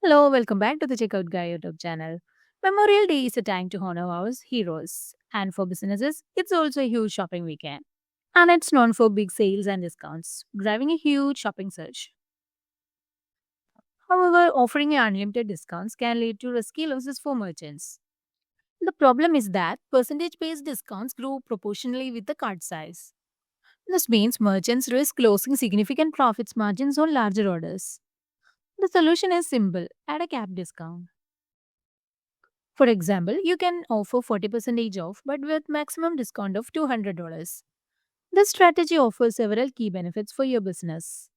Hello, welcome back to the Checkout Guy YouTube channel. Memorial Day is a time to honor our heroes, and for businesses, it's also a huge shopping weekend. And it's known for big sales and discounts, driving a huge shopping surge. However, offering unlimited discounts can lead to risky losses for merchants. The problem is that percentage based discounts grow proportionally with the cart size. This means merchants risk losing significant profits margins on larger orders. The solution is simple add a cap discount. For example, you can offer 40% off but with maximum discount of $200. This strategy offers several key benefits for your business.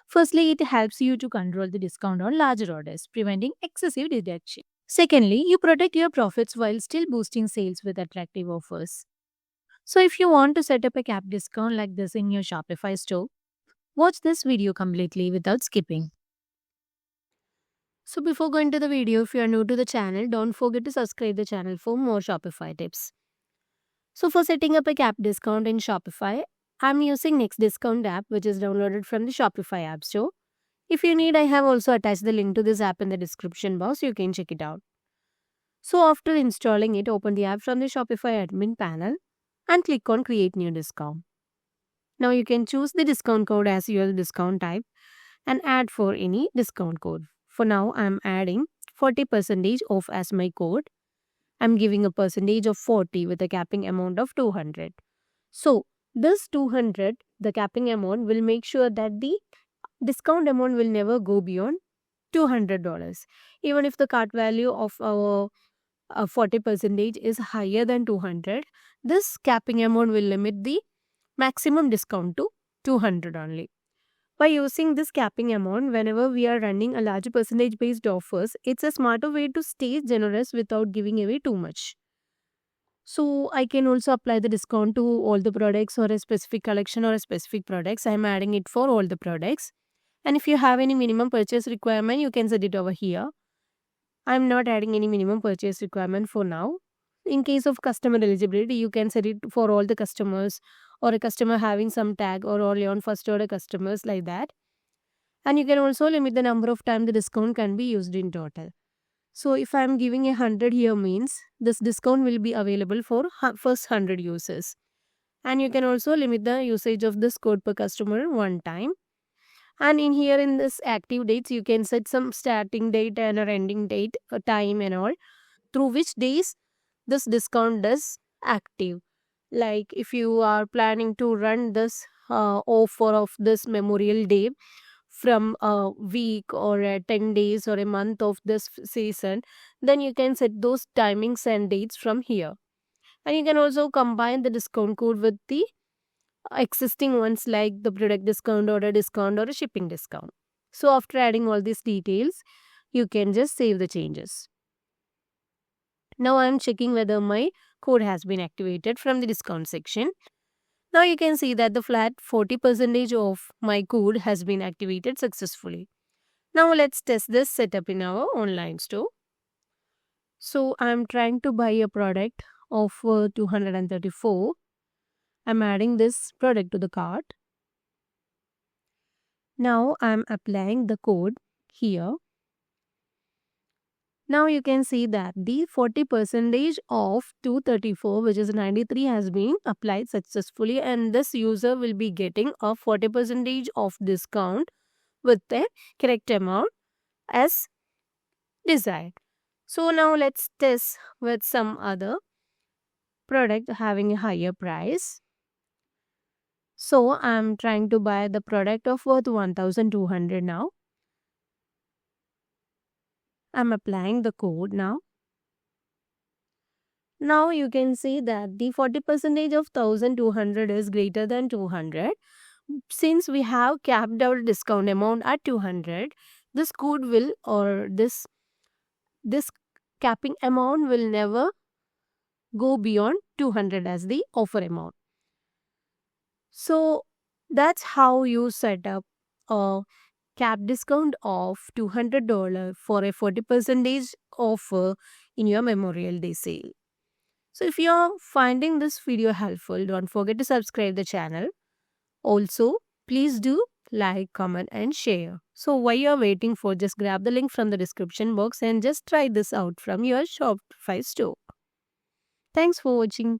Firstly, it helps you to control the discount on larger orders, preventing excessive deduction. Secondly, you protect your profits while still boosting sales with attractive offers. So if you want to set up a cap discount like this in your Shopify store, watch this video completely without skipping. So before going to the video, if you are new to the channel, don't forget to subscribe the channel for more Shopify tips. So for setting up a cap discount in Shopify, I'm using Next Discount app which is downloaded from the Shopify app store. If you need, I have also attached the link to this app in the description box. You can check it out. So after installing it, open the app from the Shopify admin panel and click on create new discount. Now you can choose the discount code as your discount type and add for any discount code. For now, I'm adding 40% off as my code. I'm giving a percentage of 40 with a capping amount of 200. So, this 200, the capping amount will make sure that the discount amount will never go beyond $200. Even if the cart value of our 40% is higher than 200, this capping amount will limit the maximum discount to 200 only. By using this capping amount, whenever we are running a large percentage based offers, it's a smarter way to stay generous without giving away too much. So I can also apply the discount to all the products or a specific collection or a specific products. I'm adding it for all the products. And if you have any minimum purchase requirement, you can set it over here. I'm not adding any minimum purchase requirement for now. In case of customer eligibility, you can set it for all the customers or a customer having some tag or only on first order customers like that. And you can also limit the number of times the discount can be used in total. So if I'm giving 100 here means this discount will be available for first 100 users. And you can also limit the usage of this code per customer one time. And in here in this active dates, you can set some starting date and a ending date, a time and all, through which days this discount is active. Like if you are planning to run this offer of this Memorial Day from a week or 10 days or a month of this season, then you can set those timings and dates from here. And you can also combine the discount code with the existing ones like the product discount or a discount or a shipping discount. So after adding all these details, you can just save the changes. Now I am checking whether my code has been activated from the discount section. Now you can see that the flat 40% of my code has been activated successfully. Now let's test this setup in our online store. So I'm trying to buy a product of 234. I'm adding this product to the cart. Now I'm applying the code here. Now you can see that the 40% of 234 which is 93 has been applied successfully and this user will be getting a 40% of discount with the correct amount as desired. So now let's test with some other product having a higher price. So I'm trying to buy the product of worth 1200 now. I'm applying the code now. Now you can see that the 40% of 1200 is greater than 200. Since we have capped our discount amount at 200, this code will or this capping amount will never go beyond 200 as the offer amount. So that's how you set up a cap discount of $200 for a 40% offer in your Memorial Day sale. So if you're finding this video helpful, don't forget to subscribe the channel. Also, please do like, comment, and share. So, while you're waiting for, just grab the link from the description box and just try this out from your Shopify store. Thanks for watching.